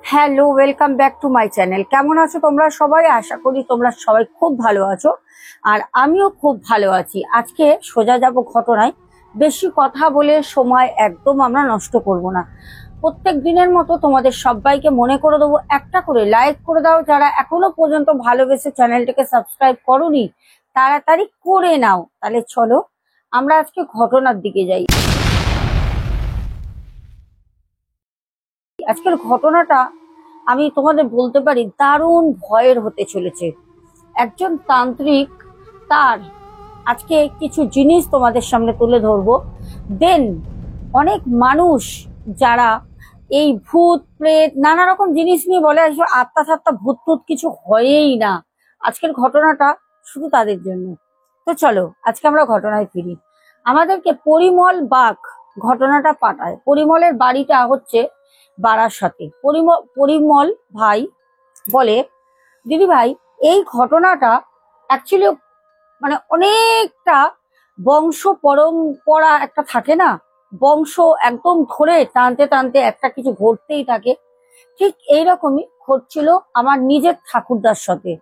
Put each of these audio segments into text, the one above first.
Hello, welcome back to my channel. কেমন আছো তোমরা সবাই? আশা করি তোমরা সবাই খুব ভালো আছো, আর আমিও খুব ভালো আছি। আজকে সোজা যাব ঘটনায়। বেশি কথা বলে সময় একদম আমরা নষ্ট করব না। প্রত্যেক দিনের মতো তোমাদের সবাইকে মনে করে দেবো, একটা করে লাইক করে দাও। যারা এখনো পর্যন্ত ভালোবেসে চ্যানেলটাকে সাবস্ক্রাইব করোনি, তাড়াতাড়ি করে নাও। তাহলে চলো আমরা আজকে ঘটনার দিকে যাই। আজকের ঘটনাটা আমি তোমাদের বলতে পারি দারুণ ভয়ের হতে চলেছে। একজন তান্ত্রিক তার আজকে কিছু জিনিস তোমাদের সামনে তুলে ধরবো। দেন অনেক মানুষ যারা এই ভূত প্রেত নানা রকম জিনিস নিয়ে বলে, আসলে আত্মা সাত্তা ভূত টুত কিছু হয়েই না। আজকের ঘটনাটা শুধু তাদের জন্য। তো চলো আজকে আমরা ঘটনায় ফিরি। আমাদেরকে পরিমল বাগ ঘটনাটা পাঠায়। পরিমলের বাড়িটা হচ্ছে বারাসাতে। পরিমল ভাই বলে, দিদি ভাই, এই ঘটনাটা অ্যাকচুয়ালি মানে অনেকটা বংশ পরম্পরা একটা থাকে না, বংশ একদম ধরে টানতে টানতে একটা কিছু ঘটতেই থাকে। ঠিক এইরকমই ঘটছিল আমার নিজের ঠাকুরদার সাথে,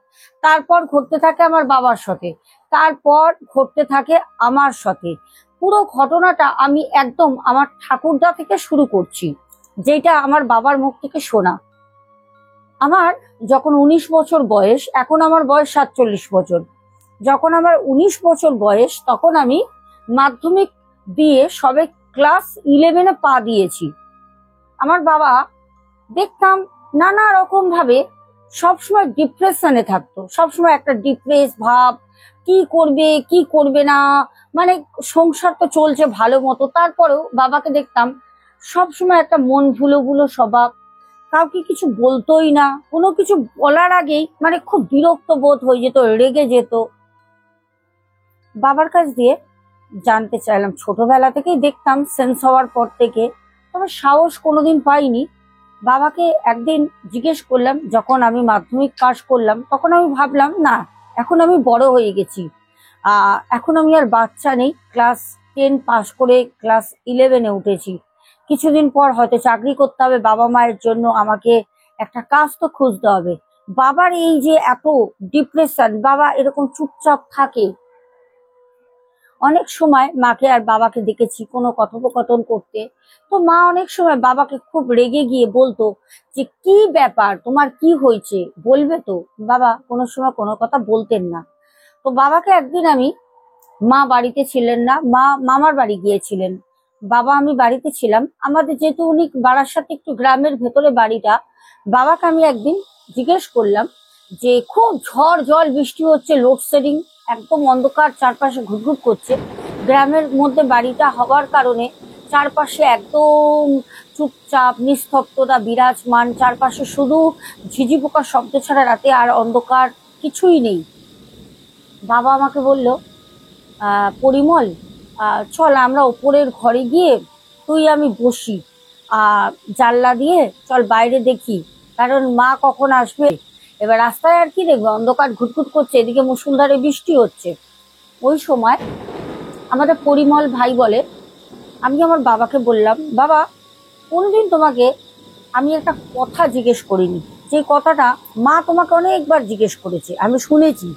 তারপর ঘটতে থাকে আমার বাবার সাথে, তারপর ঘটতে থাকে আমার সাথে। পুরো ঘটনাটা আমি একদম আমার ঠাকুরদা থেকে শুরু করছি, যেটা আমার বাবার মুখ থেকে শোনা। আমার যখন 19 বছর বয়স, এখন আমার বয়স 47 বছর। যখন আমার 19 বছর বয়স, তখন আমি মাধ্যমিক দিয়ে সবে ক্লাস 11-এ পা দিয়েছি। আমার বাবা দেখতাম নানা রকম ভাবে সবসময় ডিপ্রেশনে থাকতো, সবসময় একটা ডিপ্রেস ভাব, কি করবে কি করবে না। মানে সংসার তো চলছে ভালো মতো, তারপরেও বাবাকে দেখতাম সবসময় একটা মন ভুলো ভুলো স্বভাব, কাউকে কিছু বলতোই না। কোনো কিছু বলার আগেই মানে খুব বিরক্ত বোধ হয়ে যেত, রেগে যেত। বাবার কাছ দিয়ে জানতে চাইলাম, ছোটবেলা থেকেই দেখতাম সেন্স হওয়ার পর থেকে, তবে সাহস কোনোদিন পাইনি। বাবাকে একদিন জিজ্ঞেস করলাম, যখন আমি মাধ্যমিক পাশ করলাম, তখন আমি ভাবলাম না, এখন আমি বড় হয়ে গেছি, এখন আমি আর বাচ্চা নেই। ক্লাস 10 পাশ করে ক্লাস 11-এ উঠেছি। কিছুদিন পর হয়তো চাকরি করতে হবে, বাবা মায়ের জন্য আমাকে একটা কাজ তো খুঁজতে হবে। বাবার এই যে এত ডিপ্রেশন, বাবা এরকম চুপচাপ থাকে। অনেক সময় মাকে আর বাবাকে দেখেছি কোনো কথোপকথন করতে, তো মা অনেক সময় বাবাকে খুব রেগে গিয়ে বলতো যে কি ব্যাপার, তোমার কি হয়েছে, বলবে তো। বাবা কোনো সময় কোনো কথা বলতেন না। তো বাবাকে একদিন আমি, মা বাড়িতে ছিলেন না, মা মামার বাড়ি গিয়েছিলেন, বাবা আমি বাড়িতে ছিলাম। আমাদের যেহেতু উনি বারাসাতে একটু গ্রামের ভেতরে বাড়িটা, বাবাকে আমি একদিন জিজ্ঞেস করলাম যে খুব ঝড় জল বৃষ্টি হচ্ছে, লোডশেডিং, একদম অন্ধকার, চারপাশে ঘুটঘুট করছে। গ্রামের মধ্যে বাড়িটা হওয়ার কারণে চারপাশে একদম চুপচাপ নিস্তব্ধতা বিরাজমান, চারপাশে শুধু ঝিঝি পোকার শব্দ ছাড়া রাতে আর অন্ধকার, কিছুই নেই। বাবা আমাকে বলল, পরিমল, চল আমরা ওপরের ঘরে গিয়ে তুই আমি বসি, জানলা দিয়ে চল বাইরে দেখি, কারণ মা কখন আসবে। এবার রাস্তায় আর কি দেখবে, অন্ধকার ঘুটঘুট করছে, এদিকে মুষলধারে বৃষ্টি হচ্ছে। ওই সময় আমাদের পরিমল ভাই বলে, আমি আমার বাবাকে বললাম, বাবা কোনদিন তোমাকে আমি একটা কথা জিজ্ঞেস করিনি, যে কথাটা মা তোমাকে অনেকবার জিজ্ঞেস করেছে, আমি শুনেছি,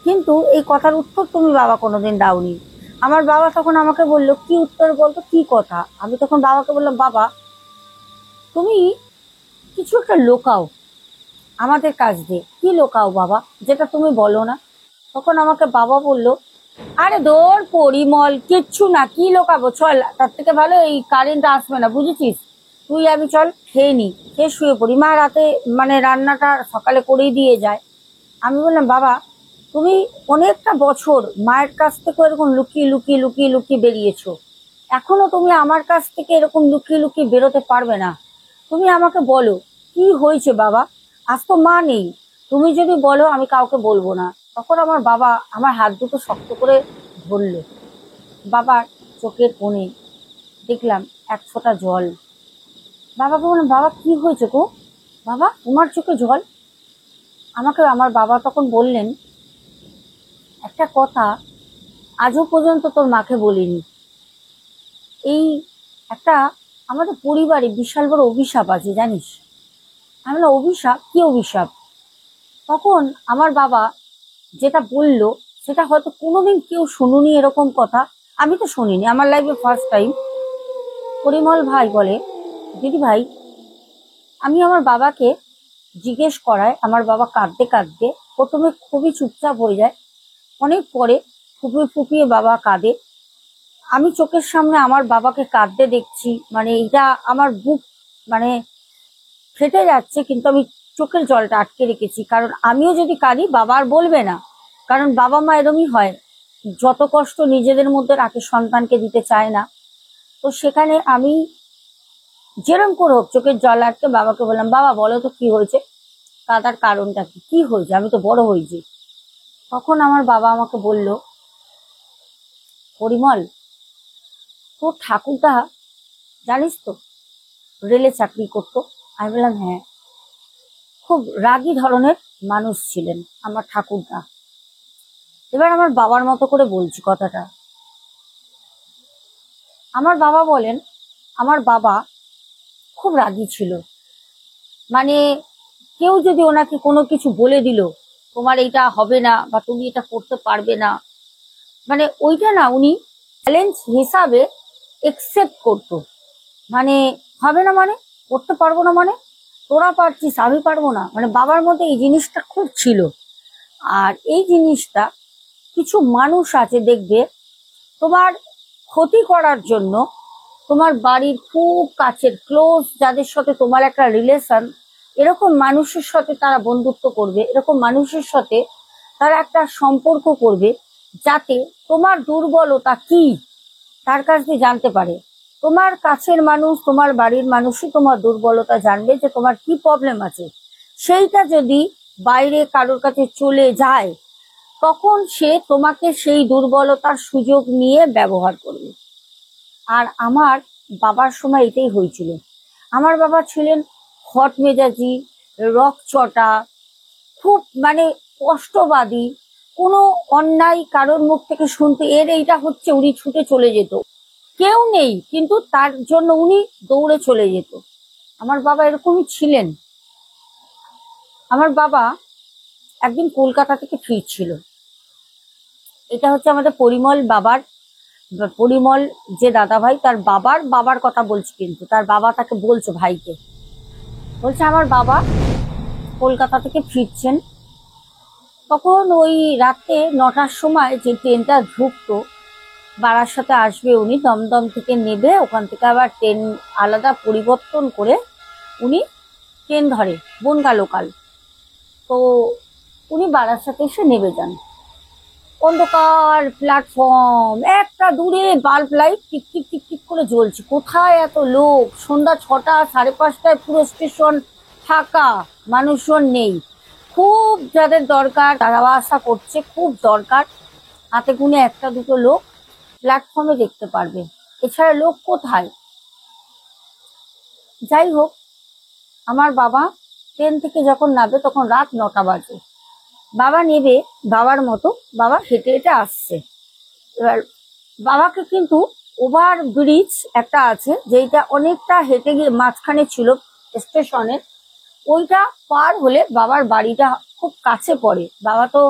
কিন্তু এই কথার উত্তর তুমি বাবা কোনোদিন দাওনি। আমার বাবা তখন আমাকে বললো, কি উত্তর বলতো, কি কথা? আমি তখন বাবাকে বললাম, বাবা তুমি কিছু একটা লোকাও আমাদের কাছ দিয়ে। কি লোকাও বাবা, যেটা তুমি বলো না? তখন আমাকে বাবা বলল, আরে দৌড় পরিমল, কিচ্ছু না, কি লোকাবো, চল, তার থেকে ভালো এই কারেন্ট আসবে না, বুঝেছিস? তুই আমি চল খেয়ে নি, খেয়ে শুয়ে পড়ি, মা রাতে মানে রান্নাটা সকালে করেই দিয়ে যায়। আমি বললাম, বাবা তুমি অনেকটা বছর মায়ের কাছ থেকে এরকম লুকিয়ে লুকিয়ে লুকিয়ে লুকিয়ে বেরিয়েছো, এখনো তুমি আমার কাছ থেকে এরকম লুকিয়ে লুকিয়ে বেরোতে পারবে না। তুমি আমাকে বলো কি হয়েছে বাবা, আজ তো মা নেই, তুমি যদি বলো আমি কাউকে বলবো না। তখন আমার বাবা আমার হাত দুটো শক্ত করে ধরলো। বাবার চোখের কোণে দেখলাম এক ফোঁটা জল। বাবাকে বললাম, বাবা কি হয়েছে গো, বাবা তোমার চোখে জল? আমাকে আমার বাবা তখন বললেন, একটা কথা আজও পর্যন্ত তোর মাকে বলিনি। এই একটা আমাদের পরিবারে বিশাল বড় অভিশাপ আছে জানিস। আমি বললাম অভিশাপ? কি অভিশাপ? তখন আমার বাবা যেটা বলল সেটা হয়তো কোনোদিন কেউ শুনুনি এরকম কথা, আমি তো শুনিনি, আমার লাইফে ফার্স্ট টাইম। পরিমল ভাই বলে, দিদি ভাই, আমি আমার বাবাকে জিজ্ঞেস করায় আমার বাবা কাঁদতে কাঁদতে প্রথমে খুবই চুপচাপ হয়ে যায়, অনেক পরে ফুপিয়ে ফুপিয়ে বাবা কাঁদে। আমি চোখের সামনে আমার বাবাকে কাঁদতে দেখছি, মানে এটা আমার বুক মানে ফেটে যাচ্ছে, কিন্তু আমি চোখের জলটা আটকে রেখেছি, কারণ আমিও যদি কাঁদি বাবা আর বলবে না, কারণ বাবা মা এরমই হয়, যত কষ্ট নিজেদের মধ্যে রাখে সন্তানকে দিতে চায় না। তো সেখানে আমি যেরম করে হোক চোখের জল আটকে বাবাকে বললাম, বাবা বলো তো কি হয়েছে, কাদার কারণটা কি, কি হয়েছে, আমি তো বড় হয়েছি। তখন আমার বাবা আমাকে বলল, পরিমল, তোর ঠাকুরদা জানিস তো রেলে চাকরি করতো। আমি বললাম হ্যাঁ। খুব রাগী ধরনের মানুষ ছিলেন আমার ঠাকুরদা। এবার আমার বাবার মতো করে বলছি কথাটা। আমার বাবা বলেন, আমার বাবা খুব রাগী ছিল, মানে কেউ যদি ওনাকে কোনো কিছু বলে দিল, তোমার এইটা হবে না বা তুমি এটা করতে পারবে না, মানে ওইটা না উনি চ্যালেঞ্জ হিসাবে একসেপ্ট করতো। মানে হবে না মানে, করতে পারবো না মানে, তোরা পারছিস আমি পারবো না, মানে বাবার মধ্যে এই জিনিসটা খুব ছিল। আর এই জিনিসটা কিছু মানুষ আছে দেখবে, তোমার ক্ষতি করার জন্য, তোমার বাড়ির খুব কাছের ক্লোজ যাদের সাথে তোমার একটা রিলেশন, এরকম মানুষের সাথে তারা বন্ধুত্ব করবে, এরকম মানুষের সাথে তারা একটা সম্পর্ক করবে, যাতে তোমার দুর্বলতা কি তার কাছ দিয়ে জানতে পারে। তোমার কাছের মানুষ, তোমার বাড়ির মানুষই তোমার দুর্বলতা জানবে, যে তোমার কি প্রবলেম আছে। সেইটা যদি বাইরে কারোর কাছে চলে যায়, তখন সে তোমাকে সেই দুর্বলতার সুযোগ নিয়ে ব্যবহার করবে। আর আমার বাবার সময় এটাই হয়েছিল। আমার বাবা ছিলেন হট মেজাজি, রকচটা, খুব মানে কষ্টবাদী। কোনো অন্যায় কারোর মুখ থেকে শুনতে এর এইটা হচ্ছে উনি ছুটে চলে যেত, কেউ নেই কিন্তু তার জন্য উনি দৌড়ে চলে যেত। আমার বাবা এরকমই ছিলেন। আমার বাবা একদিন কলকাতা থেকে ফিরছিল, এটা হচ্ছে আমাদের পরিমল বাবার, পরিমল যে দাদা ভাই তার বাবার বাবার কথা বলছি, কিন্তু তার বাবা তাকে বলছে, ভাইকে বলছে, আমার বাবা কলকাতা থেকে ফিরছেন। তখন ওই রাতে 9টার সময় যে ট্রেনটা ঢুকতো, বারাসাতে আসবে উনি, দমদম থেকে নেবে, ওখান থেকে আবার ট্রেন আলাদা পরিবর্তন করে উনি ট্রেন ধরে বনগা লোকাল। তো উনি বারাসাতে এসে নেমে যান। অন্ধকার প্ল্যাটফর্ম, একটা দূরে bulb light tick tick tick tick করে জ্বলছে, কোথায় এত লোক, সন্ধ্যা 6টা 5:30টায় পুরো স্টেশন ফাঁকা, মানুষজন নেই। খুব যাদের দরকার তারা আশা করছে, খুব দরকার, হাতে গুনে একটা দুটো লোক প্ল্যাটফর্মে দেখতে পারবে, এছাড়া লোক কোথায়। যাই হোক, আমার বাবা ট্রেন থেকে যখন নামবে তখন রাত 9টা বাজে। বাবা নেবে বাবার মতো, বাবা হেঁটে হেঁটে আসছে। এবার বাবাকে কিন্তু ওভার ব্রিজ একটা আছে যেটা অনেকটা হেঁটে গিয়ে মাঝখানে ছিল স্টেশনের, ওইটা পার হলে বাবার বাড়িটা খুব কাছে পড়ে। বাবা তো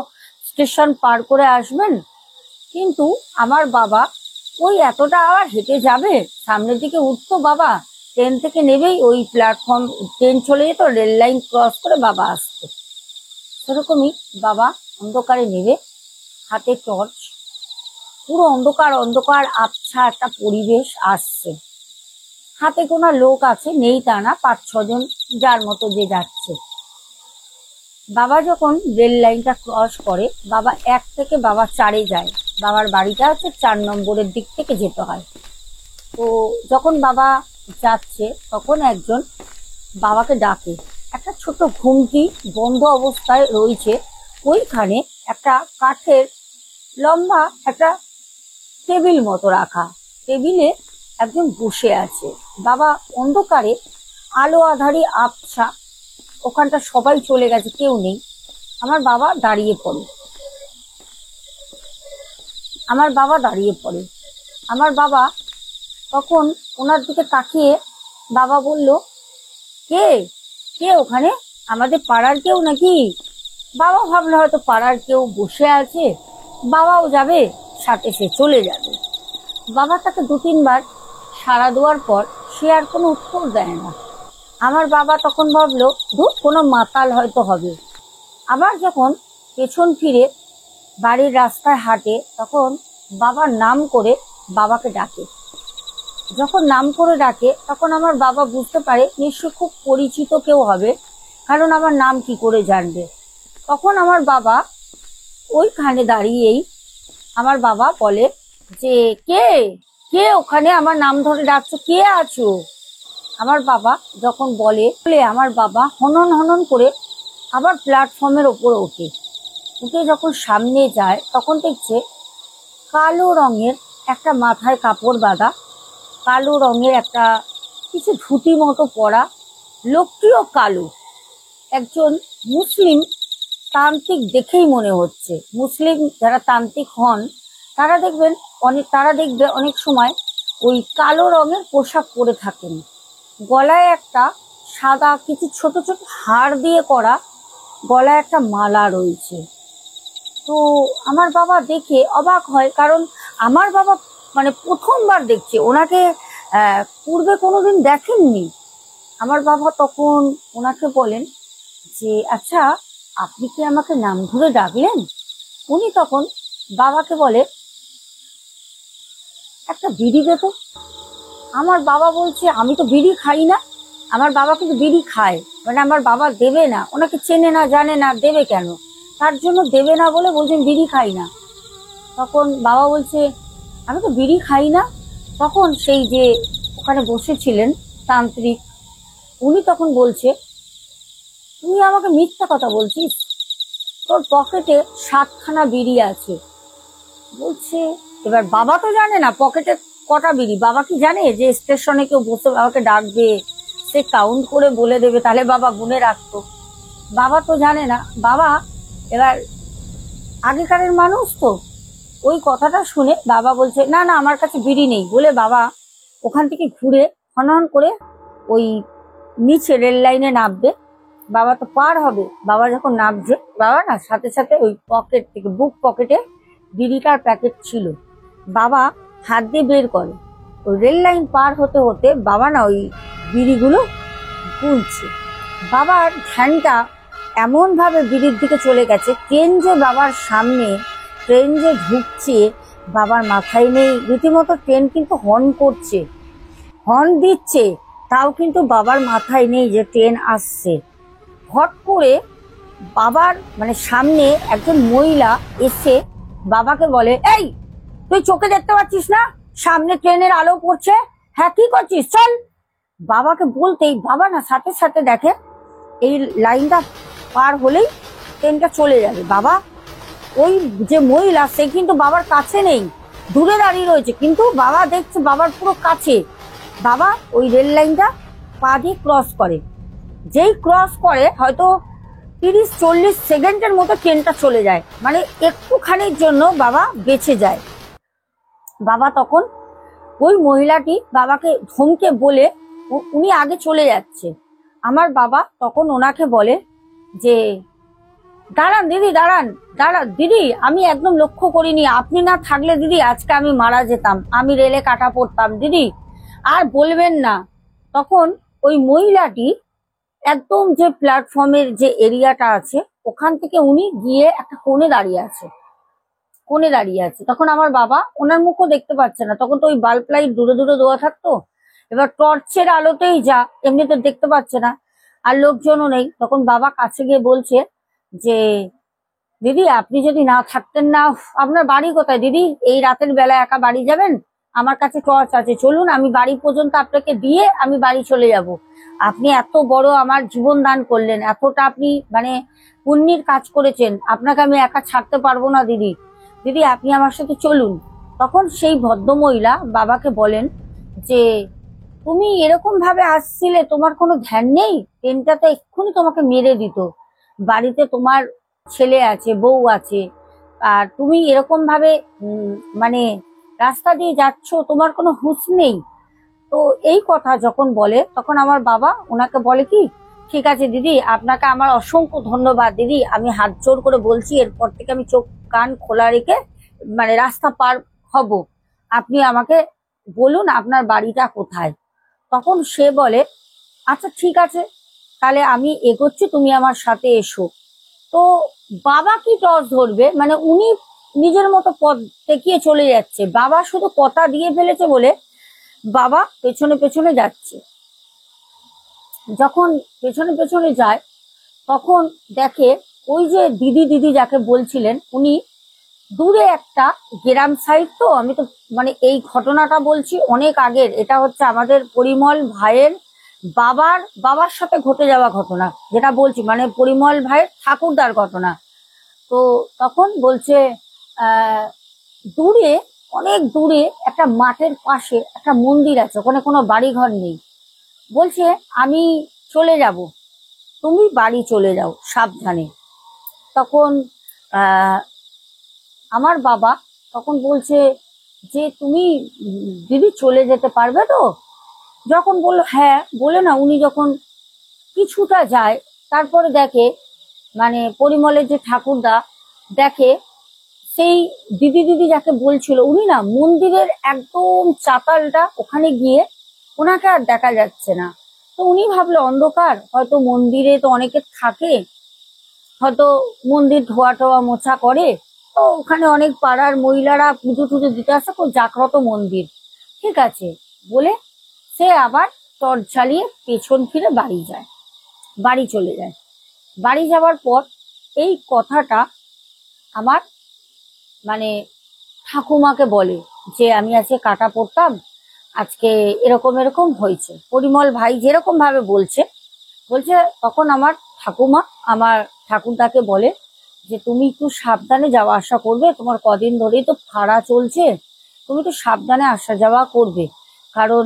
স্টেশন পার করে আসবেন, কিন্তু আমার বাবা ওই এতটা আবার হেঁটে যাবে, সামনের দিকে উঠতো বাবা, ট্রেন থেকে নেবেই ওই প্ল্যাটফর্ম, ট্রেন চলে যেত, রেল লাইন ক্রস করে বাবা আসতো। সেরকমই বাবা অন্ধকারে নেবে, হাতে টর্চ, পুরো অন্ধকার অন্ধকার আবছা একটা পরিবেশ আসছে। হাতে গোনা লোক আছে, নেই তা না, 5-6 জন, যার মতো যে যাচ্ছে। বাবা যখন রেল লাইনটা ক্রস করে, বাবা 1 থেকে বাবা 4-এ যায়, বাবার বাড়িটা হচ্ছে 4 নম্বরের দিক থেকে যেতে হয়। তো যখন বাবা যাচ্ছে তখন একজন বাবাকে ডাকে, একটা ছোট ঘুমটি বন্ধ অবস্থায় রয়েছে, ওইখানে একটা কাঠের লম্বা একটা টেবিল মতো রাখা, টেবিলে একজন বসে আছে। বাবা অন্ধকারে, আলো আধারি আবছা, ওখানটা সবাই চলে গেছে, কেউ নেই। আমার বাবা দাঁড়িয়ে পড়ে, আমার বাবা দাঁড়িয়ে পড়ে। আমার বাবা তখন ওনার দিকে তাকিয়ে বাবা বলল, কে? কে ওখানে? আমাদের পাড়ার কেউ নাকি? বাবা ভাবলো হয়তো পাড়ার কেউ বসে আছে, বাবাও যাবে, সাথে সে চলে যাবে। বাবা তাকে 2-3 বার সাড়া দেওয়ার পর সে আর কোনো উত্তর দেয় না। আমার বাবা তখন ভাবলো ধুর, কোনো মাতাল হয়তো হবে। আবার যখন পেছন ফিরে বাড়ির রাস্তায় হাঁটে, তখন বাবার নাম করে বাবাকে ডাকে। যখন নাম করে ডাকে তখন আমার বাবা বুঝতে পারে নিশ্চয় খুব পরিচিত কেউ হবে, কারণ আমার নাম কি করে জানবে। তখন আমার বাবা ওইখানে দাঁড়িয়েই আমার বাবা বলে যে, কে কে ওখানে আমার নাম ধরে ডাকছো, কে আছো? আমার বাবা যখন বলে, আমার বাবা হনন হনন করে আবার প্ল্যাটফর্মের ওপরে ওঠে। উঠে যখন সামনে যায় তখন দেখছে কালো রঙের একটা মাথায় কাপড় বাঁধা, কালো রঙের একটা কিছু ধুতি মতো পরা, লোকটিও কালো, একজন মুসলিম তান্ত্রিক দেখেই মনে হচ্ছে। মুসলিম যারা তান্ত্রিক হন তারা দেখবে অনেক সময় ওই কালো রঙের পোশাক পরে থাকেন, গলায় একটা সাদা কিছু ছোট ছোট হাড় দিয়ে করা গলায় একটা মালা রয়েছে। তো আমার বাবা দেখে অবাক হয়, কারণ আমার বাবা মানে প্রথমবার দেখছে ওনাকে, পূর্বে কোনোদিন দেখেননি। আমার বাবা তখন ওনাকে বলেন যে, আচ্ছা আপনি কি আমাকে নাম ধরে ডাকলেন? উনি তখন বাবাকে বলে, একটা বিড়ি দে তো। আমার বাবা বলছে, আমি তো বিড়ি খাই না। আমার বাবা কিন্তু বিড়ি খায়, মানে আমার বাবা দেবে না, ওনাকে চেনে না জানে না, দেবে কেন? তার জন্য দেবে না বলে বলছেন বিড়ি খাই না। তখন বাবা বলছে, আমি তো বিড়ি খাই না। তখন সেই যে ওখানে বসেছিলেন তান্ত্রিক, উনি তখন বলছে, তুই আমাকে মিথ্যা কথা বলছিস, তোর পকেটে 7খানা বিড়ি আছে। বলছে, এবার বাবা তো জানে না পকেটে কটা বিড়ি। বাবা কি জানে যে স্টেশনে কেউ বসে বাবাকে ডাকবে, সে কাউন্ট করে বলে দেবে, তাহলে বাবা গুনে রাখতো? বাবা তো জানে না। বাবা এবার আগেকারের মানুষ তো, ওই কথাটা শুনে বাবা বলছে, না না আমার কাছে বিড়ি নেই বলে বাবা ওখান থেকে ঘুরে হনহন করে ওই নিচে রেল লাইনে নামবে। বাবা তো পার হবে, বাবা যখন নামছে বাবা না সাথে সাথে ওই পকেট থেকে, বুক পকেটে বিড়িটার প্যাকেট ছিল, বাবা হাত দিয়ে বের করে। ওই রেল লাইন পার হতে হতে বাবা না ওই বিড়িগুলো গুনছে। বাবার ধ্যানটা এমন ভাবে বিড়ির দিকে চলে গেছে, ট্রেন যে বাবার সামনে, ট্রেন যে ঢুকছে বাবার মাথায় নেই। রীতিমতো ট্রেন কিন্তু হর্ন করছে, হর্ন দিচ্ছে, তাও কিন্তু বাবার মাথায় নেই যে ট্রেন আসছে। হট করে বাবার মানে সামনে একজন মহিলা এসে বাবাকে বলে, এই তুই চোখে দেখতে পাচ্ছিস না সামনে ট্রেনের আলো পড়ছে? হ্যাঁ কি করছিস, চল। বাবাকে বলতেই বাবা না সাথে সাথে দেখে এই লাইনটা পার হলেই ট্রেনটা চলে যাবে। বাবা ওই যে মহিলা সে কিন্তু বাবার কাছে নেই, দূরে দাঁড়িয়ে রয়েছে, কিন্তু বাবা দেখছে বাবার পুরো কাছে। বাবা ওই রেল লাইনটা পা দিয়ে ক্রস করে, যেই ক্রস করে হয়তো 30-40 সেকেন্ডের মতো ট্রেনটা চলে যায়, মানে একটুখানির জন্য বাবা বেঁচে যায়। বাবা তখন ওই মহিলাটি বাবাকে ধমকে বলে উনি আগে চলে যাচ্ছে। আমার বাবা তখন ওনাকে বলে যে, দাঁড়ান দিদি, দাঁড়ান দাঁড়ান দিদি, আমি একদম লক্ষ্য করিনি, আপনি না থাকলে দিদি আজকে আমি মারা যেতাম, আমি রেলে কাটা পড়তাম দিদি, আর বলবেন না। তখন ওই মহিলাটি একদম যে প্ল্যাটফর্মের যে এরিয়াটা আছে ওখান থেকে উনি গিয়ে একটা কোণে দাঁড়িয়ে আছে, কোণে দাঁড়িয়ে আছে। তখন আমার বাবা ওনার মুখও দেখতে পাচ্ছে না, তখন তো ওই বাল্ব লাইট দূরে দূরে দেওয়া থাকতো, এবার টর্চের আলোতেই যা, এমনি তো দেখতে পাচ্ছে না, আর লোকজনও নেই। তখন বাবা কাছে গিয়ে বলছে যে, দিদি আপনি যদি না থাকতেন না, আপনার বাড়ি কোথায় দিদি? এই রাতের বেলা একা বাড়ি যাবেন? আমার কাছে টর্চ আছে, চলুন আমি বাড়ি পর্যন্ত আপনাকে দিয়ে আমি বাড়ি চলে যাব। আপনি এত বড় আমার জীবন দান করলেন, এতটা আপনি মানে পুণ্যের কাজ করেছেন, আপনাকে আমি একা ছাড়তে পারবো না দিদি, দিদি আপনি আমার সাথে চলুন। তখন সেই ভদ্রমহিলা বাবাকে বলেন যে, তুমি এরকম ভাবে আসছিলে, তোমার কোনো ধ্যান নেই? ট্রেনটা তো এক্ষুনি তোমাকে মেরে দিত, বাড়িতে তোমার ছেলে আছে, বউ আছে, আর তুমি এরকম ভাবে মানে রাস্তা দিয়ে যাচ্ছ, তোমার কোনো হুঁশ নেই। তো এই কথা যখন বলে তখন আমার বাবা ওনাকে বলে কি, ঠিক আছে দিদি, আপনাকে আমার অসংখ্য ধন্যবাদ দিদি। আমি হাত জোর করে বলছি, এরপর থেকে আমি চোখ কান খোলা রেখে মানে রাস্তা পার হব। আপনি আমাকে বলুন আপনার বাড়িটা কোথায়। তখন সে বলে, আচ্ছা ঠিক আছে, তাহলে আমি এগোচ্ছি, তুমি আমার সাথে এসো। তো বাবা কি টস ধরবে, মানে উনি নিজের মতো পথ দেখিয়ে চলে যাচ্ছে। বাবা শুধু কথা দিয়ে ফেলেছে বলে বাবা পেছনে পেছনে যাচ্ছে। যখন পেছনে পেছনে যায় তখন দেখে ওই যে দিদি দিদি যাকে বলছিলেন উনি দূরে একটা গ্রাম সাইড। তো আমি তো মানে এই ঘটনাটা বলছি অনেক আগের, এটা হচ্ছে আমাদের পরিমল ভাইয়ের বাবার বাবার সাথে ঘটে যাওয়া ঘটনা, যেটা বলছি মানে পরিমল ভাইয়ের ঠাকুরদার ঘটনা। তো তখন বলছে আহ দূরে, অনেক দূরে একটা মাঠের পাশে একটা মন্দির আছে, ওখানে কোনো বাড়িঘর নেই। বলছে আমি চলে যাব, তুমি বাড়ি চলে যাও সাবধানে। তখন আহ আমার বাবা তখন বলছে যে তুমি দিদি চলে যেতে পারবে তো। যখন বললো হ্যাঁ, বলে না উনি যখন কিছুটা যায় তারপরে দেখে মানে পরিমলের যে ঠাকুরদা দেখে সেই দিদি দিদি যাকে বলছিল উনি না মন্দিরের একদম চাতালটা ওখানে গিয়ে ওনাকে আর দেখা যাচ্ছে না। তো উনি ভাবলো অন্ধকার, হয়তো মন্দিরে তো অনেকে থাকে, হয়তো মন্দির ধোয়া টোয়া মোছা করে, তো ওখানে অনেক পাড়ার মহিলারা পুজো টুজো দিতে আসে, খুব জাগ্রত মন্দির, ঠিক আছে বলে সে আবার টর্চ জ্বালিয়ে পেছন ফিরে বাড়ি যায়, বাড়ি চলে যায়। বাড়ি যাওয়ার পর এই কথাটা আমার মানে ঠাকুমাকে বলে যে আমি আজকে কাটা পড়তাম, আজকে এরকম এরকম হয়েছে। পরিমল ভাই যেরকম ভাবে বলছে বলছে তখন আমার ঠাকুমা আমার ঠাকুরদাকে বলে যে তুমি একটু সাবধানে যাওয়া আসা করবে, তোমার কদিন ধরেই তো ভাড়া চলছে, তুমি তো সাবধানে আসা যাওয়া করবে, কারণ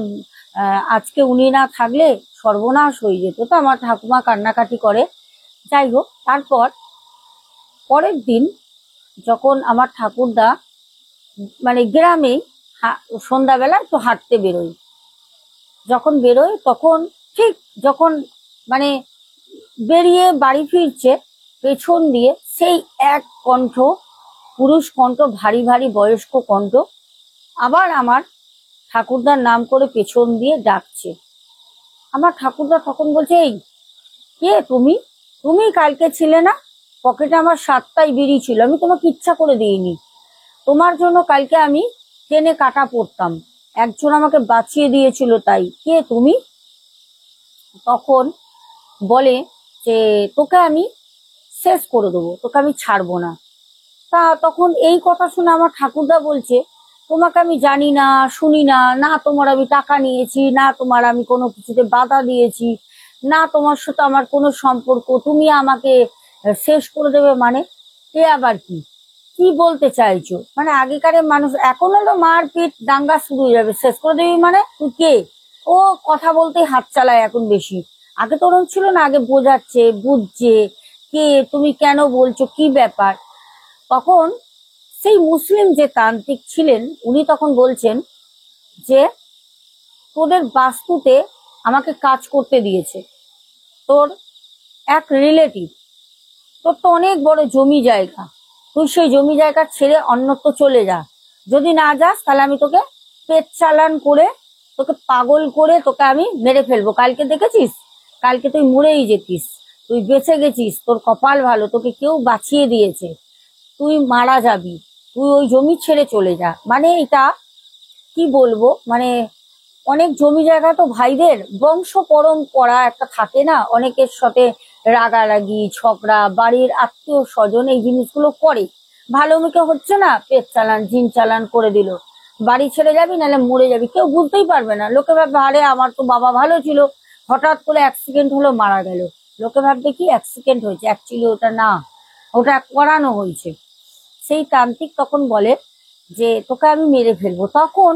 আজকে উনি না থাকলে সর্বনাশ হয়ে যেত। তো আমার ঠাকুমা কান্নাকাটি করে। যাই হোক, তারপর পরের দিন যখন আমার ঠাকুরদা মানে গ্রামে সন্ধ্যাবেলা একটু হাঁটতে বেরোয়, যখন বেরোয় তখন ঠিক যখন মানে বেরিয়ে বাড়ি ফিরছে পেছন দিয়ে সেই এক কণ্ঠ, পুরুষ কণ্ঠ, ভারী ভারী বয়স্ক কণ্ঠ আবার আমার ঠাকুরদার নাম করে পেছন দিয়ে ডাকছে। আমার ঠাকুরদা তখন বলছে, এই কে তুমি? তুমি কালকে ছিলে না, পকেটে আমার 7টাই বিড়ি ছিল, আমি তোমাকে ইচ্ছা করে দিইনি, তোমার জন্য কালকে আমি ট্রেনে কাটা পড়তাম, একজন আমাকে বাঁচিয়ে দিয়েছিল, তাই কে তুমি? তখন বলে যে তোকে আমি শেষ করে দেবো, তোকে আমি ছাড়বো না। তা তখন এই কথা শুনে আমার ঠাকুরদা বলছে, তোমাকে আমি জানি না, শুনি না, না তোমার আমি টাকা নিয়েছি, না তোমার আমি কোনো কিছুতে বাধা দিয়েছি, না তোমার সাথে আমার কোনো সম্পর্ক, তুমি আমাকে শেষ করে দেবে মানে এ আবার কি? কি বলতে চাইছো? মানে আগেকারের মানুষ, এখন হলো মারপিট দাঙ্গা শুরু হয়ে যাবে, শেষ করে দেবে মানে তুই কে? ও কথা বলতে হাত চালায় এখন বেশি। আগে তো ওরকম ছিল না, আগে বোঝাচ্ছে, বুঝছে, কে তুমি, কেন বলছো, কি ব্যাপার। তখন সেই মুসলিম যে তান্ত্রিক ছিলেন উনি তখন বলছেন যে তোদের বাস্তুতে আমাকে কাজ করতে দিয়েছে তোর এক রিলেটিভ, তোর তো অনেক বড় জমি জায়গা, তুই সেই জমি জায়গা ছেড়ে অন্যত্র চলে যা, যদি না যাস তাহলে আমি তোকে পেট চালান করে, তোকে পাগল করে তোকে আমি মেরে ফেলবো। কালকে দেখেছিস, কালকে তুই মরেই যেতিস, তুই বেঁচে গেছিস, তোর কপাল ভালো, তোকে কেউ বাঁচিয়ে দিয়েছে, তুই মারা যাবি, তুই ওই জমি ছেড়ে চলে যা। মানে এটা কি বলবো, মানে অনেক জমি জায়গা তো ভাইদের বংশ পরম্পরা একটা থাকে না, অনেকের সাথে রাগারাগি ঝগড়া, বাড়ির আত্মীয় স্বজন এই জিনিসগুলো করে, ভালো মুখে হচ্ছে না, পেট চালান জিন চালান করে দিল, বাড়ি ছেড়ে যাবি নাহলে মরে যাবি, কেউ বুঝতেই পারবে না। লোকে ভাববে আরে আমার তো বাবা ভালো ছিল, হঠাৎ করে অ্যাক্সিডেন্ট হলো মারা গেল, লোকে ভাববে কি অ্যাক্সিডেন্ট হয়েছে, অ্যাকচুয়ালি ওটা না, ওটা করানো হয়েছে। সেই তান্ত্রিক তখন বলে যে তোকে আমি মেরে ফেলবো। তখন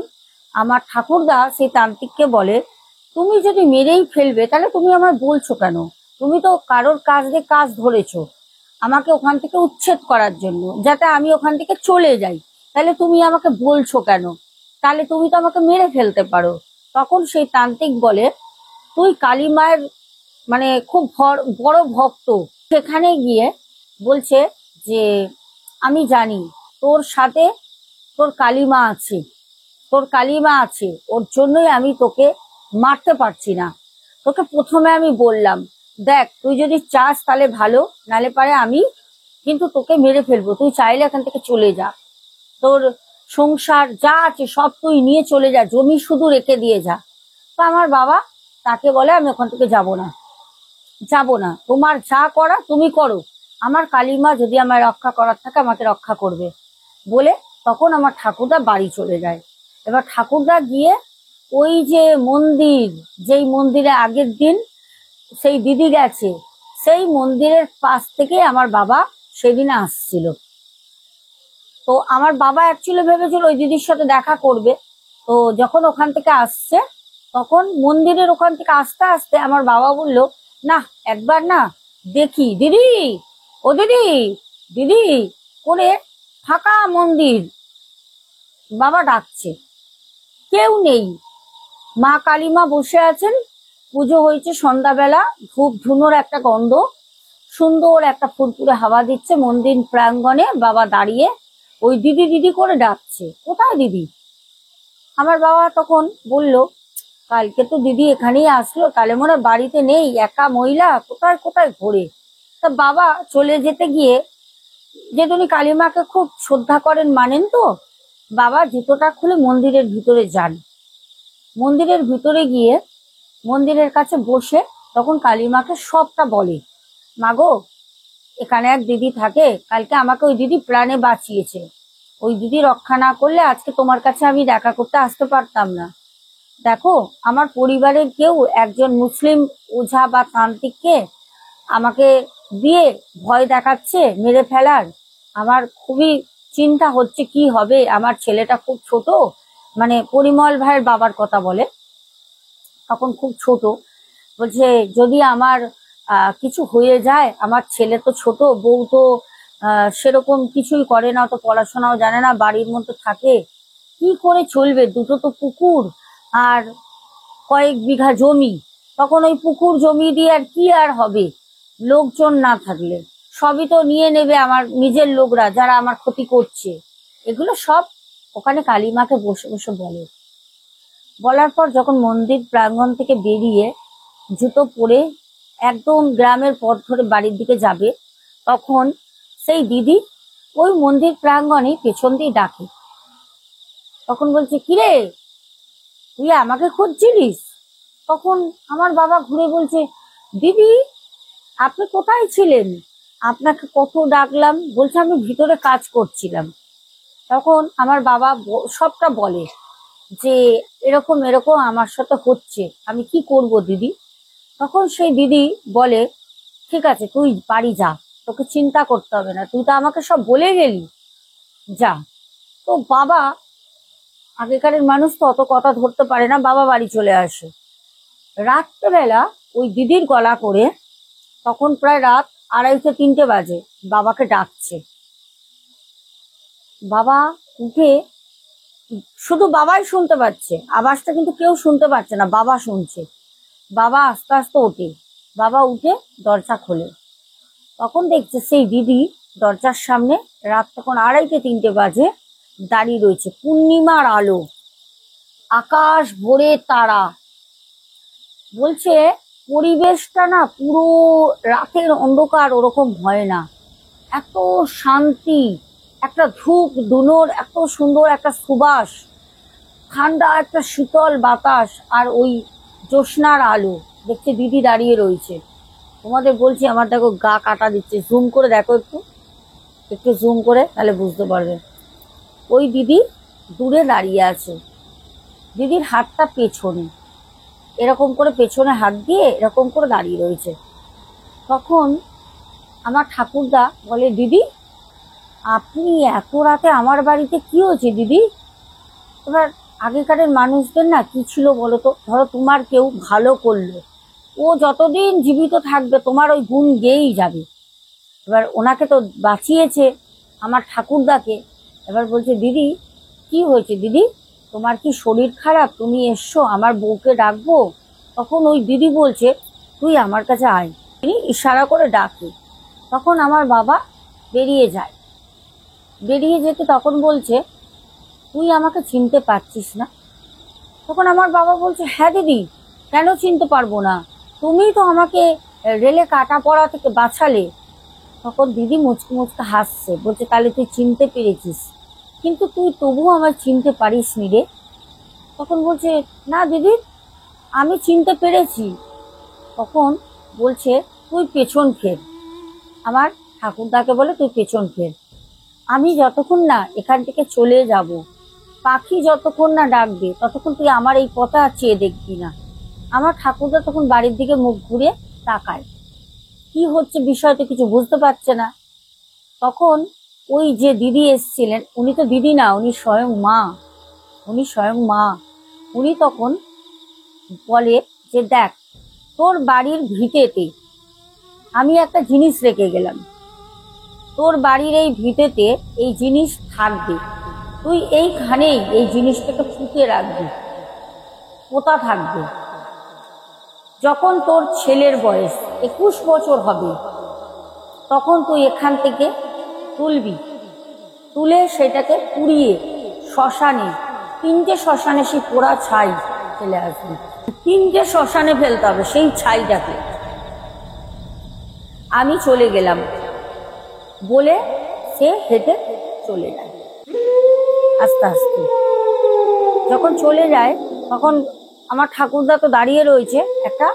আমার ঠাকুরদা সেই তান্ত্রিককে বলে, তুমি যদি মেরেই ফেলবে তাহলে তুমি আমায় বলছো কেন? তুমি তো কারোর কাজ দিয়ে কাজ ধরেছো আমাকে ওখান থেকে উচ্ছেদ করার জন্য, যাতে আমি ওখান থেকে চলে যাই, তাহলে তুমি আমাকে বলছো কেন? তাহলে তুমি তো আমাকে মেরে ফেলতে পারো। তখন সেই তান্ত্রিক বলে, তুই কালী মায়ের মানে খুব বড় ভক্ত। সেখানে গিয়ে বলছে যে আমি জানি তোর সাথে তোর কালিমা আছে, তোর কালিমা আছে, ওর জন্যই আমি তোকে মারতে পারছি না। তোকে প্রথমে আমি বললাম দেখ তুই যদি চাস তাহলে ভালো, নালে পারে আমি কিন্তু তোকে মেরে ফেলবো, তুই চাইলে এখান থেকে চলে যা, তোর সংসার যা আছে সব তুই নিয়ে চলে যা, জমি শুধু রেখে দিয়ে যা। তো আমার বাবা তাকে বলে আমি ওখান থেকে যাব না, যাব না, তোমার যা করা তুমি করো, আমার কালিমা যদি আমায় রক্ষা করার থাকে আমাকে রক্ষা করবে বলে তখন আমার ঠাকুরদা বাড়ি চলে যায়। এবার ঠাকুরদা গিয়ে ওই যে মন্দির, যেই মন্দিরে আগের দিন সেই দিদি গেছে, সেই মন্দিরের পাশ থেকে আমার বাবা সেদিন আসছিল। তো আমার বাবা অ্যাকচুয়ালি ভেবেছিল ওই দিদির সাথে দেখা করবে। তো যখন ওখান থেকে আসছে তখন মন্দিরের ওখান থেকে আস্তে আস্তে আমার বাবা বলল না একবার না দেখি দিদি, ও দিদি, দিদি করে ফাঁকা মন্দির, বাবা ডাকছে, কেউ নেই, মা কালীমা বসে আছেন, পুজো হয়েছে সন্ধ্যাবেলা, ধূপ ধুনোর একটা গন্ধ, সুন্দর একটা ফুরফুরে হাওয়া দিচ্ছে মন্দির প্রাঙ্গণে, বাবা দাঁড়িয়ে ওই দিদি দিদি করে ডাকছে, কোথায় দিদি? আমার বাবা তখন বলল কালকে তো দিদি এখানেই আসলো, তাহলে মনে হয় বাড়িতে নেই, একা মহিলা কোথায় কোথায় ঘোরে। তা বাবা চলে যেতে গিয়ে, যেহেতু উনি কালীমাকে খুব শ্রদ্ধা করেন মানেন, তো বাবা জুতোটা খুলে মন্দিরের ভিতরে যান। মন্দিরের ভিতরে গিয়ে মন্দিরের কাছে বসে তখন কালীমাকে সবটা বলে, মাগো এখানে এক দিদি থাকে, কালকে আমাকে ওই দিদি প্রাণে বাঁচিয়েছে, ওই দিদি রক্ষা না করলে আজকে তোমার কাছে আমি দেখা করতে আসতে পারতাম না। দেখো আমার পরিবারের কেউ একজন মুসলিম ওঝা বা তান্ত্রিককে আমাকে দিয়ে ভয় দেখাচ্ছে মেরে ফেলার, আমার খুবই চিন্তা হচ্ছে কি হবে, আমার ছেলেটা খুব ছোট, মানে পরিমল ভাইয়ের বাবার কথা বলে, তখন খুব ছোট, বলছে যদি আমার কিছু হয়ে যায়, আমার ছেলে তো ছোট, বউ তো সেরকম কিছুই করে না, তো পড়াশোনাও জানে না, বাড়ির মধ্যে থাকে, কি করে চলবে, দুটো তো পুকুর আর কয়েক বিঘা জমি, তখন ওই পুকুর জমি দিয়ে আর কি আর হবে, লোকজন না থাকলে সবই তো নিয়ে নেবে আমার নিজের লোকরা যারা আমার ক্ষতি করছে। এগুলো সব ওখানে কালীমাকে বসে বসে বলে। বলার পর যখন মন্দির প্রাঙ্গণ থেকে বেরিয়ে জুতো পরে একদম গ্রামের পথ ধরে বাড়ির দিকে যাবে, তখন সেই দিদি ওই মন্দির প্রাঙ্গণে পেছন দিয়ে ডাকে, তখন বলছে কিরে তুই আমাকে খুঁজছিলিস? তখন আমার বাবা ঘুরে বলছে দিদি আপনি কোথায় ছিলেন, আপনাকে কত ডাকলাম। বলছে আমি ভিতরে কাজ করছিলাম। তখন আমার বাবা সবটা বলে যে এরকম এরকম আমার সাথে হচ্ছে, আমি কি করব দিদি। তখন সেই দিদি বলে ঠিক আছে তুই বাড়ি যা, তোকে চিন্তা করতে হবে না, তুই তো আমাকে সব বলে গেলি, যা। তো বাবা, আগেকারের মানুষ তো অত কথা ধরতে পারে না, বাবা বাড়ি চলে আসে। রাত্রেবেলা ওই দিদির গলা করে, তখন প্রায় রাত 2:30-3টে বাজে, বাবাকে ডাকছে। বাবা উঠে, শুধু বাবাই শুনতে পাচ্ছে আওয়াজটা, কিন্তু কেউ শুনতে পাচ্ছে না, বাবা শুনছে। বাবা আস্তে আস্তে ওঠে, বাবা উঠে দরজা খোলে, তখন দেখছে সেই দিদি দরজার সামনে, রাত তখন 2:30-3টে বাজে, দাঁড়িয়ে রয়েছে, পূর্ণিমার আলো, আকাশ ভরে তারা। বলছে পরিবেশটা না পুরো রাতের অন্ধকার ওরকম হয় না, এত শান্তি, একটা ধূপ ধুনোর এত সুন্দর একটা সুবাস, ঠান্ডা একটা শীতল বাতাস, আর ওই জ্যোৎস্নার আলো। দেখছে দিদি দাঁড়িয়ে রয়েছে, তোমাদের বলছি আমার দেখো গা কাটা দিচ্ছে, জুম করে দেখো, একটু একটু জুম করে তাহলে বুঝতে পারবে। ওই দিদি দূরে দাঁড়িয়ে আছে, দিদির হাতটা পেছনে, এরকম করে পেছনে হাত দিয়ে এরকম করে দাঁড়িয়ে রয়েছে। তখন আমার ঠাকুরদা বলে দিদি আপনি এত রাতে আমার বাড়িতে কি হয়েছে দিদি? এবার আগেকারের মানুষদের না কি ছিল বলতো, ধরো তোমার কেউ ভালো করলো, ও যতদিন জীবিত থাকবে তোমার ওই গুণ গেয়েই যাবে। এবার ওনাকে তো বাঁচিয়েছে আমার ঠাকুরদাকে। এবার বলছে দিদি কি হয়েছে দিদি, তোমার কি শরীর খারাপ, তুমি এসছো, আমার বউকে ডাকবো? তখন ওই দিদি বলছে তুই আমার কাছে আয়। তিনি ইশারা করে ডাকে, তখন আমার বাবা বেরিয়ে যায়। বেরিয়ে যেতে তখন বলছে, তুই আমাকে চিনতে পারছিস না? তখন আমার বাবা বলছে, হ্যাঁ দিদি, কেন চিনতে পারবো না, তুমিই তো আমাকে রেলে কাটা পড়া থেকে বাঁচালে। তখন দিদি মুচকে মুচকে হাসছে, বলছে, তাহলে তুই চিনতে পেরেছিস, কিন্তু তুই তবুও আমার চিনতে পারিস নি রে। তখন বলছে, না দিদি, আমি চিনতে পেরেছি। তখন বলছে, তুই পেছন ফের। আমার ঠাকুরদাকে বলে, তুই পেছন ফের, আমি যতক্ষণ না এখান থেকে চলে যাব, পাখি যতক্ষণ না ডাকবে ততক্ষণ তুই আমার এই পথে চেয়ে দেখবি না। আমার ঠাকুরদা তখন বাড়ির দিকে মুখ ঘুরে তাকায়, কি হচ্ছে বিষয়টা কিছু বুঝতে পারছে না। তখন ওই যে দিদি এসছিলেন, উনি তো দিদি না, উনি স্বয়ং মা, উনি স্বয়ং মা। উনি তখন বলে যে, দেখ, তোর বাড়ির ভিটেতে আমি একটা জিনিস রেখে গেলাম, তোর বাড়ির এই ভিটেতে এই জিনিস থাকবে, তুই এইখানেই এই জিনিসটাকে পুঁতে রাখবি, পোতা থাকবে। যখন তোর ছেলের বয়স 21 বছর হবে তখন তুই এখান থেকে তুলবি, তুলে সেটাকে পুড়িয়ে শ্মশানে, 3টে শ্মশানে সেই পোড়া ছাই ফেলে আসবি, 3টে শ্মশানে ফেলতে হবে সেই ছাইটাকে। আমি চলে গেলাম বলে সে হেঁটে চলে যায়। আস্তে আস্তে যখন চলে যায় তখন আমার ঠাকুরদা তো দাঁড়িয়ে রয়েছে, একটা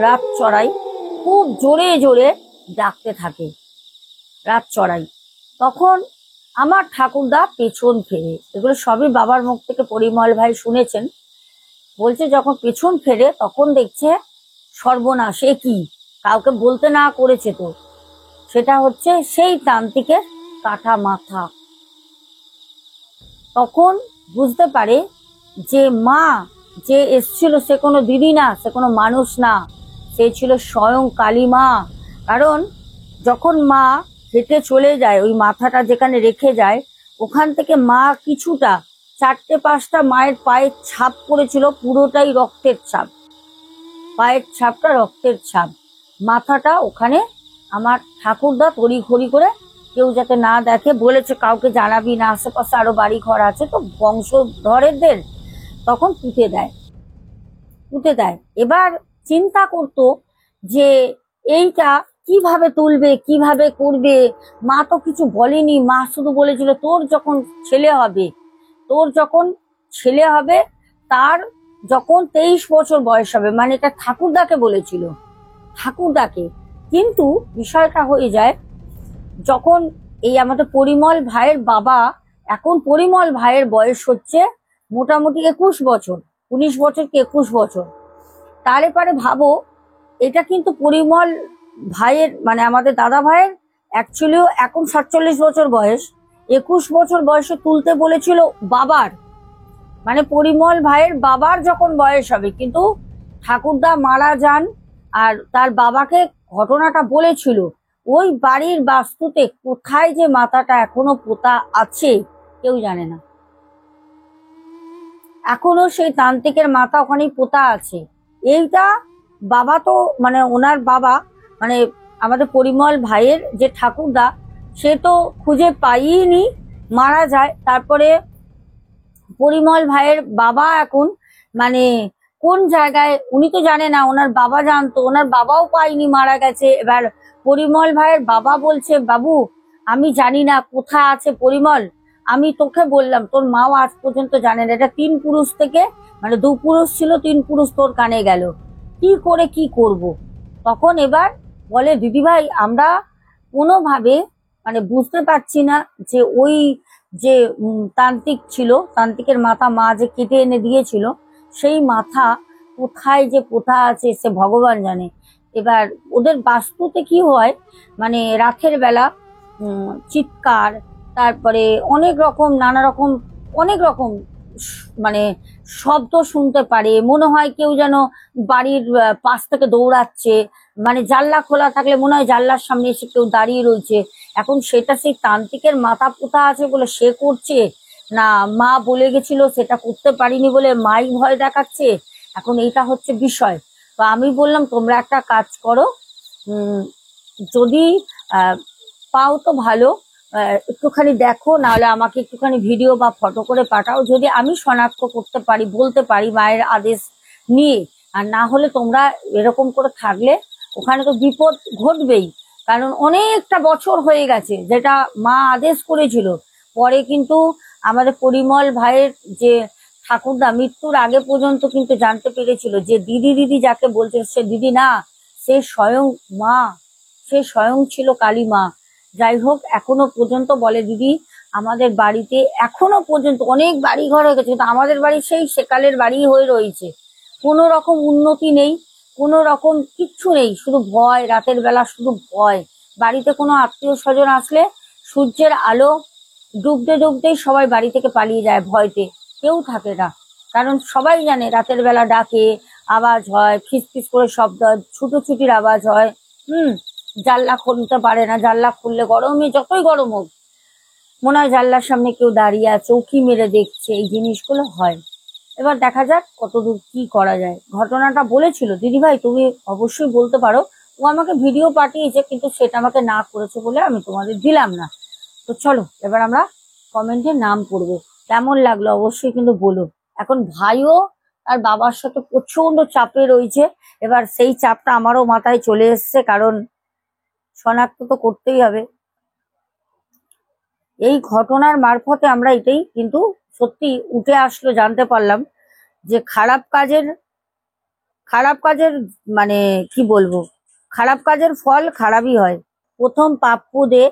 রাত চড়াই খুব জোরে জোরে ডাকতে থাকে, রাত চড়াই। তখন আমার ঠাকুরদা পেছন ফেরে, এগুলো সবই বাবার মুখ থেকে পরিমল ভাই শুনেছেন। বলছে, যখন পেছন ফেরে তখন দেখছে সর্বনাশ, এ কি, কাউকে বলতে না করেছে তো, সেটা হচ্ছে সেই তান্ত্রিকের কাটা মাথা। তখন বুঝতে পারে যে মা যে এসছিল সে কোনো দিদি না, সে কোনো মানুষ না, সে ছিল স্বয়ং কালী মা। কারণ যখন মা হেঁটে চলে যায়, ওই মাথাটা যেখানে রেখে যায়, ওখান থেকে মা কিছুটা 4-5টা মায়ের পায়ের ছাপ পড়েছিল, পুরোটাই রক্তের ছাপ, পায়ের ছাপটা রক্তের ছাপ। মাথাটা ওখানে আমার ঠাকুরদা তড়িঘড়ি করে, কেউ যাতে না দেখে বলেছে, কাউকে জানাবি না, আশেপাশে আরো বাড়ি ঘর আছে তো বংশধরেদের, তখন পুঁতে দেয়। এবার চিন্তা করতো যে এইটা কিভাবে তুলবে, কিভাবে করবে। মা তো কিছু বলেনি, মা শুধু বলেছিল, তোর যখন ছেলে হবে তার যখন 23 বছর বয়স হবে, মানে এটা ঠাকুরদাকে বলেছিল, ঠাকুরদাকে। কিন্তু বিষয়টা হয়ে যায় যখন এই আমাদের পরিমল ভাইয়ের বাবা, এখন পরিমল ভাইয়ের বয়স হচ্ছে মোটামুটি 21 বছর, 19 বছর কি 21 বছর। তারে পারে ভাবো, এটা কিন্তু পরিমল ভাইয়ের, মানে আমাদের দাদা ভাইয়ের অ্যাকচুয়ালি এখন 47 বছর বয়স, 21 বছর বয়সে তুলতে বলেছিল বাবার, মানে পরিমল ভাইয়ের বাবার যখন বয়স হবে। কিন্তু ঠাকুরদা মারা যান, আর তার বাবাকে ঘটনাটা বলেছিল, ওই বাড়ির বাস্তুতে কোথায় যে মাথাটা এখনো পোতা আছে কেউ জানে না, এখনো সেই তান্ত্রিকের মাথা ওখানেই পোতা আছে। এইটা বাবা তো, মানে ওনার বাবা, মানে আমাদের পরিমল ভাইয়ের যে ঠাকুরদা, সে তো খুঁজে পাইনি, মারা যায়। তারপরে পরিমল ভাইয়ের বাবা এখন মানে কোন জায়গায় উনি তো জানে না, ওনার বাবা জানতো, ওনার বাবাও পাইনি, মারা গেছে। এবার পরিমল ভাইয়ের বাবা বলছে, বাবু আমি জানি না কোথায় আছে পরিমল, আমি তোকে বললাম, তোর মাও আজ পর্যন্ত জানে না। এটা 3 পুরুষ থেকে, মানে 2 পুরুষ ছিল, 3 পুরুষ তোর কানে গেল, কি করে কি করব। তখন এবার বলে, দিদিভাই আমরা কোনোভাবে মানে বুঝতে পারছি না যে ওই যে তান্ত্রিক ছিল, তান্ত্রিকের মাথা মা যে কেটে এনে দিয়েছিল, সেই মাথা কোথায় যে পোতা আছে সে ভগবান জানে। এবার ওদের বাস্তুতে কি হয়, মানে রাতের বেলা চিৎকার, তারপরে নানা রকম অনেক রকম মানে শব্দ শুনতে পারে, মনে হয় কেউ যেন বাড়ির পাশ থেকে দৌড়াচ্ছে, মানে জানলা খোলা থাকলে মনে হয় জানলার সামনে এসে কেউ দাঁড়িয়ে রয়েছে। এখন সেটা সেই তান্ত্রিকের মাথা পোতা আছে বলে সে করছে না, মা বলে গেছিল সেটা করতে পারিনি বলে মাই ভয় দেখাচ্ছে, এখন এইটা হচ্ছে বিষয়। তো আমি বললাম তোমরা একটা কাজ করো, যদি পাও তো ভালো, একটুখানি দেখো, নাহলে আমাকে একটুখানি ভিডিও বা ফটো করে পাঠাও, যদি আমি শনাক্ত করতে পারি, বলতে পারি মায়ের আদেশ নিয়ে। আর না হলে তোমরা এরকম করে থাকলে ওখানে তো বিপদ ঘটবেই, কারণ অনেকটা বছর হয়ে গেছে যেটা মা আদেশ করেছিল। পরে কিন্তু আমাদের পরিমল ভাইয়ের যে ঠাকুরদা মৃত্যুর আগে পর্যন্ত কিন্তু জানতে পেরেছিল যে দিদি দিদি যাকে বলছে সে দিদি না, সে স্বয়ং মা, সে স্বয়ং ছিল কালী মা। যাই হোক, এখনো পর্যন্ত বলে দিদি আমাদের বাড়িতে এখনো পর্যন্ত অনেক বাড়ি ঘর হয়ে গেছে, কিন্তু আমাদের বাড়ি সেই সেকালের বাড়ি হয়ে রয়েছে, কোনো রকম উন্নতি নেই, কোনো রকম কিচ্ছু নেই, শুধু ভয়, রাতের বেলা শুধু ভয়। বাড়িতে কোনো আত্মীয় স্বজন আসলে সূর্যের আলো ডুবতে ডুবতেই সবাই বাড়ি থেকে পালিয়ে যায় ভয়তে, কেউ থাকে না, কারণ সবাই জানে রাতের বেলা ডাকে, আওয়াজ হয়, ফিস করে শব্দ হয়, ছুটোছুটির আওয়াজ হয়। জানলা খুলতে পারে না, জানলা খুললে গরমে যতই গরম হোক মনে হয় জানলার সামনে কেউ দাঁড়িয়ে আছে, উঁকি মেরে দেখছে, এই জিনিসগুলো হয়। এবার দেখা যাক কতদূর কি করা যায়। ঘটনাটা বলেছিল দিদিভাই তুমি অবশ্যই বলতে পারো, ও আমাকে ভিডিও পাঠিয়েছে, কিন্তু সেটা আমাকে না করেছে বলে আমি তোমাদের দিলাম না। তো চলো এবার আমরা কমেন্টে নাম পড়বো, কেমন লাগলো অবশ্যই কিন্তু বলো। এখন ভাইও আর বাবার সাথে প্রচন্ড চাপে রয়েছে, এবার সেই চাপটা আমারও মাথায় চলে এসছে, কারণ শনাক্ত তো করতেই হবে। এই ঘটনার মারফতে আমরা এটাই কিন্তু সত্যি উঠে আসলো, জানতে পারলাম যে খারাপ কাজের মানে কি বলবো, খারাপ কাজের ফল খারাপই হয়। প্রথম পাপ্পু দে,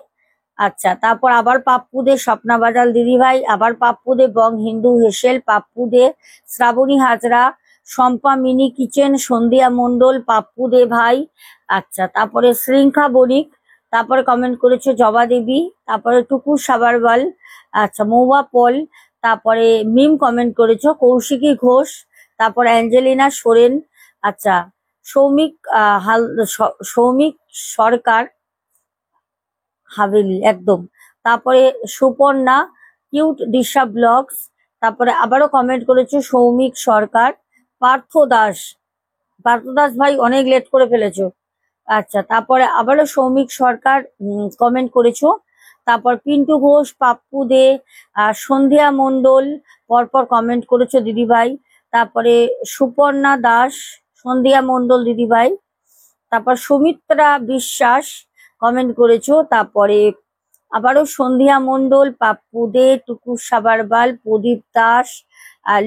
আচ্ছা, তারপর আবার পাপ্পু দে, স্বপ্না বাজাল দিদিভাই, আবার পাপ্পু দে, বং হিন্দু হেসেল, পাপ্পু দে, শ্রাবণী হাজরা, শম্পা মিনি কিচেন, সন্ধিয়া মণ্ডল, পাপ্পু দে ভাই, আচ্ছা, তারপরে শ্রীঙ্খা বণিক, তারপরে কমেন্ট করেছে জবা দেবী, তারপরে টুকু সাবারওয়াল, আচ্ছা, মৌবা পল, তারপরে মিম কমেন্ট করেছো কৌশিকী ঘোষ, তারপর অ্যাঞ্জেলিনা সোরেন, আচ্ছা, সৌমিক সৌমিক সরকার হাভেলি একদম, তারপরে সুপর্ণা কিউট দিশা ব্লগস, তারপরে আবারও কমেন্ট করেছে সৌমিক সরকার, পার্থ দাস, পার্থ দাস ভাই অনেক লেট করে ফেলেছো, আচ্ছা, তারপরে আবারও সৌমিক সরকার কমেন্ট করেছো, তারপর পিন্টু ঘোষ, পাপ্পু দে, সন্ধ্যা মণ্ডল পরপর কমেন্ট করেছো দিদিভাই, তারপরে সুপর্ণা দাস, সন্ধ্যা মণ্ডল দিদিভাই, তারপর সুমিত্রা বিশ্বাস কমেন্ট করেছো, তারপরে আবারও সন্ধ্যা মণ্ডল, পাপ্পু দে, টুকু সাবারবাল, প্রদীপ দাস, আর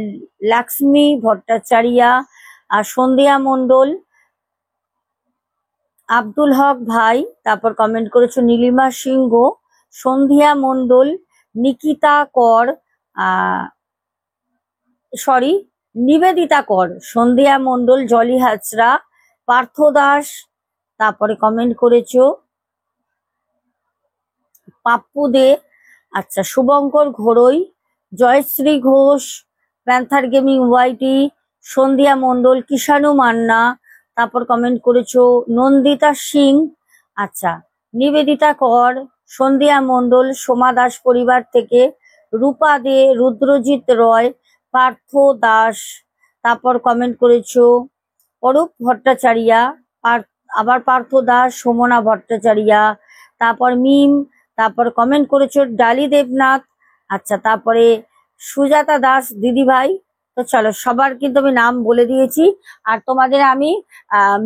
লক্ষ্মী ভট্টাচারিয়া, আর সন্ধ্যা মণ্ডল, আব্দুল হক ভাই, তারপর কমেন্ট করেছো নীলিমা সিংহ, সন্ধ্যা মণ্ডল, নিকিতা কর, সরি নিবেদিতা কর, সন্ধ্যা মণ্ডল, জলি হাজরা, পার্থ দাস, তারপরে কমেন্ট করেছো পাপ্পু দে, আচ্ছা, শুভঙ্কর ঘোড়ই, Jayashree Ghosh, Panther Gaming YT, Sandhya Mondal, Kishanu Manna, তারপর কমেন্ট করেছো নন্দিতা সিং, আচ্ছা, নিবেদিতা কর, সন্ধ্যা মণ্ডল, সোমা দাস পরিবার থেকে, রূপা দে, রুদ্রজিৎ রয়, পার্থ দাস, তারপর কমেন্ট করেছো অরূপ ভট্টাচারিয়া, আবার পার্থ দাস, সোমনা ভট্টাচারিয়া, তারপর মিম, তারপর কমেন্ট করেছো ডালি দেবনাথ, আচ্ছা, তারপরে সুজাতা দাস দিদিভাই। তো চলো সবার কিন্তু আমি নাম বলে দিয়েছি, আর তোমাদের আমি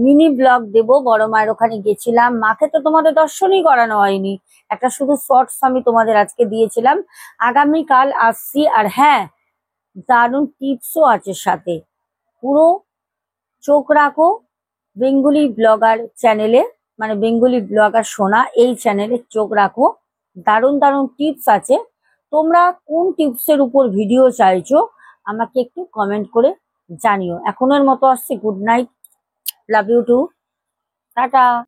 মিনি ব্লগ দেব, বড় মায়ের ওখানে গেছিলাম, মাকে তো তোমাদের দর্শনই করানো হয়নি, একটা শুধু শর্টস আমি তোমাদের আজকে দিয়েছিলাম। আগামীকাল আসছি, আর হ্যাঁ দারুণ টিপসও আছে সাথে, পুরো চোখ রাখো বেঙ্গলি ব্লগার চ্যানেলে, মানে বেঙ্গলি ব্লগার সোনা এই চ্যানেলে চোখ রাখো, দারুণ দারুণ টিপস আছে। তোমরা কোন টিপসের উপর ভিডিও চাইছো আমাকে একটু কমেন্ট করে জানিও। এখনের মতো আসছে, good night, love you too, tata.